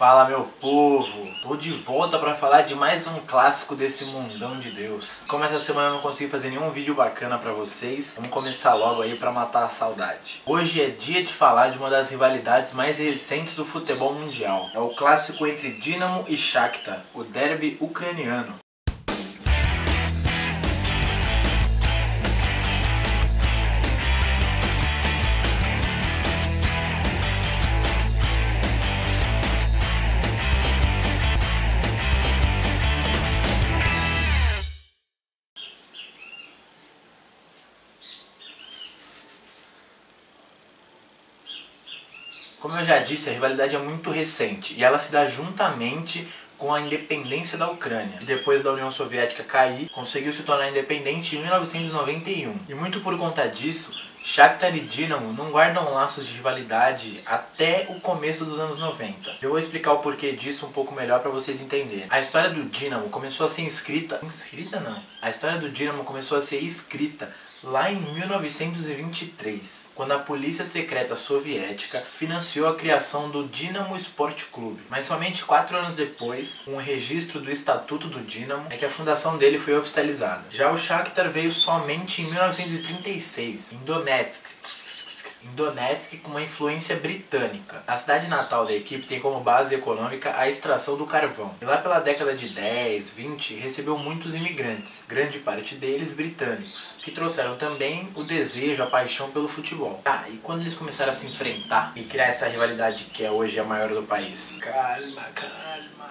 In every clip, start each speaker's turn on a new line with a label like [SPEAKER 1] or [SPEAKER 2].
[SPEAKER 1] Fala, meu povo! Tô de volta pra falar de mais um clássico desse mundão de Deus. Como essa semana eu não consegui fazer nenhum vídeo bacana pra vocês, vamos começar logo aí pra matar a saudade. Hoje é dia de falar de uma das rivalidades mais recentes do futebol mundial. É o clássico entre Dinamo e Shakhtar, o derby ucraniano. Como eu já disse, a rivalidade é muito recente e ela se dá juntamente com a independência da Ucrânia. E depois da União Soviética cair, conseguiu se tornar independente em 1991. E muito por conta disso, Shakhtar e Dinamo não guardam laços de rivalidade até o começo dos anos 90. Eu vou explicar o porquê disso um pouco melhor para vocês entenderem. A história do Dinamo começou a ser escrita não. A história do Dinamo começou a ser escrita lá em 1923, quando a polícia secreta soviética financiou a criação do Dinamo Sport Clube. Mas somente 4 anos depois, com o registro do Estatuto do Dinamo, é que a fundação dele foi oficializada. Já o Shakhtar veio somente em 1936, em Donetsk, com uma influência britânica. A cidade natal da equipe tem como base econômica a extração do carvão. E lá pela década de 10, 20, recebeu muitos imigrantes, grande parte deles britânicos, que trouxeram também o desejo, a paixão pelo futebol. E quando eles começaram a se enfrentar e criar essa rivalidade que é hoje a maior do país? Calma.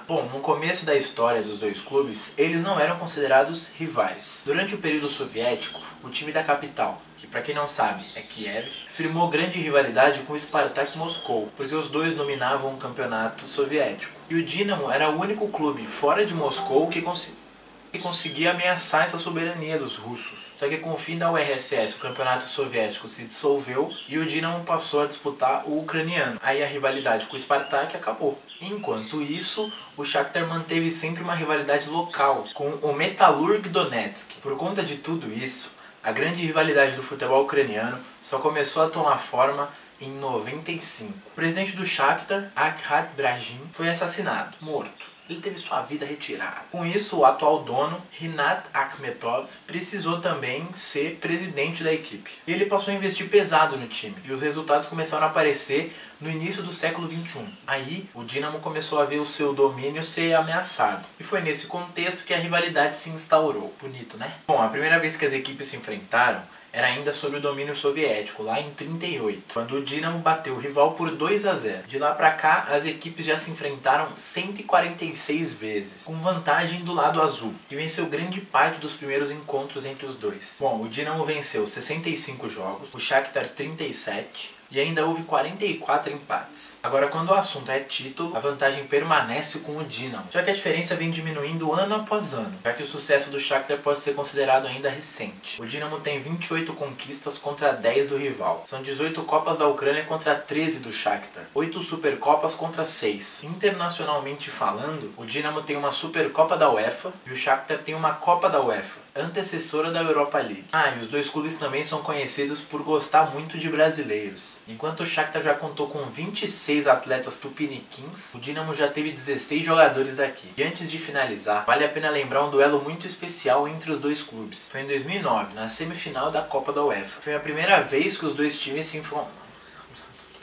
[SPEAKER 1] Bom, no começo da história dos dois clubes, eles não eram considerados rivais. Durante o período soviético, o time da capital, que pra quem não sabe é Kiev, firmou grande rivalidade com o Spartak Moscou, porque os dois dominavam o campeonato soviético. E o Dinamo era o único clube fora de Moscou que conseguia ameaçar essa soberania dos russos. Só que com o fim da URSS, o campeonato soviético se dissolveu e o Dinamo passou a disputar o ucraniano. Aí a rivalidade com o Spartak acabou. Enquanto isso, o Shakhtar manteve sempre uma rivalidade local com o Metalurg Donetsk. Por conta de tudo isso, a grande rivalidade do futebol ucraniano só começou a tomar forma em 95. O presidente do Shakhtar, Arkad Bragin, foi assassinado, morto. Ele teve sua vida retirada. Com isso, o atual dono, Rinat Akhmetov, precisou também ser presidente da equipe. E ele passou a investir pesado no time, e os resultados começaram a aparecer no início do século XXI. Aí, o Dinamo começou a ver o seu domínio ser ameaçado. E foi nesse contexto que a rivalidade se instaurou. Bonito, né? Bom, a primeira vez que as equipes se enfrentaram era ainda sob o domínio soviético, lá em 38, quando o Dinamo bateu o rival por 2-0. De lá pra cá, as equipes já se enfrentaram 146 vezes, com vantagem do lado azul, que venceu grande parte dos primeiros encontros entre os dois. Bom, o Dinamo venceu 65 jogos, o Shakhtar 37, e ainda houve 44 empates. Agora, quando o assunto é título, a vantagem permanece com o Dinamo. Só que a diferença vem diminuindo ano após ano, já que o sucesso do Shakhtar pode ser considerado ainda recente. O Dinamo tem 28 conquistas contra 10 do rival. São 18 Copas da Ucrânia contra 13 do Shakhtar. 8 Supercopas contra 6. Internacionalmente falando, o Dinamo tem uma Supercopa da UEFA e o Shakhtar tem uma Copa da UEFA, antecessora da Europa League. E os dois clubes também são conhecidos por gostar muito de brasileiros. Enquanto o Shakhtar já contou com 26 atletas tupiniquins, o Dinamo já teve 16 jogadores daqui. E antes de finalizar, vale a pena lembrar um duelo muito especial entre os dois clubes. Foi em 2009, na semifinal da Copa da UEFA. Foi a primeira vez que os dois times se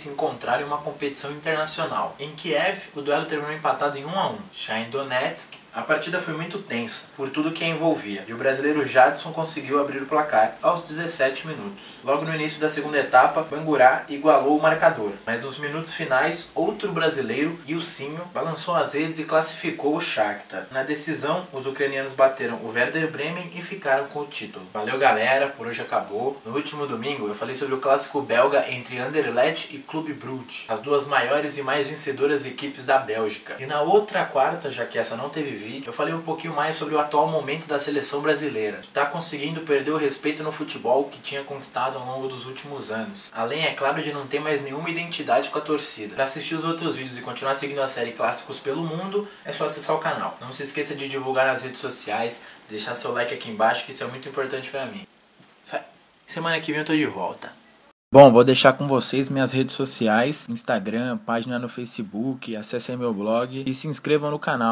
[SPEAKER 1] encontraram em uma competição internacional. Em Kiev, o duelo terminou empatado em 1-1. Já em Donetsk, a partida foi muito tensa, por tudo que a envolvia, e o brasileiro Jadson conseguiu abrir o placar aos 17 minutos. Logo no início da segunda etapa, Bangura igualou o marcador, mas nos minutos finais, outro brasileiro, Ilsinho, balançou as redes e classificou o Shakhtar. Na decisão, os ucranianos bateram o Werder Bremen e ficaram com o título. Valeu, galera, por hoje acabou. No último domingo, eu falei sobre o clássico belga entre Anderlecht e Clube Brugge, as duas maiores e mais vencedoras equipes da Bélgica. E na outra quarta, já que essa não teve vídeo, eu falei um pouquinho mais sobre o atual momento da seleção brasileira, que está conseguindo perder o respeito no futebol que tinha conquistado ao longo dos últimos anos. Além, é claro, de não ter mais nenhuma identidade com a torcida. Para assistir os outros vídeos e continuar seguindo a série Clássicos pelo Mundo, é só acessar o canal. Não se esqueça de divulgar nas redes sociais, deixar seu like aqui embaixo, que isso é muito importante para mim. Semana que vem eu tô de volta. Bom, vou deixar com vocês minhas redes sociais, Instagram, página no Facebook, acessem meu blog e se inscrevam no canal.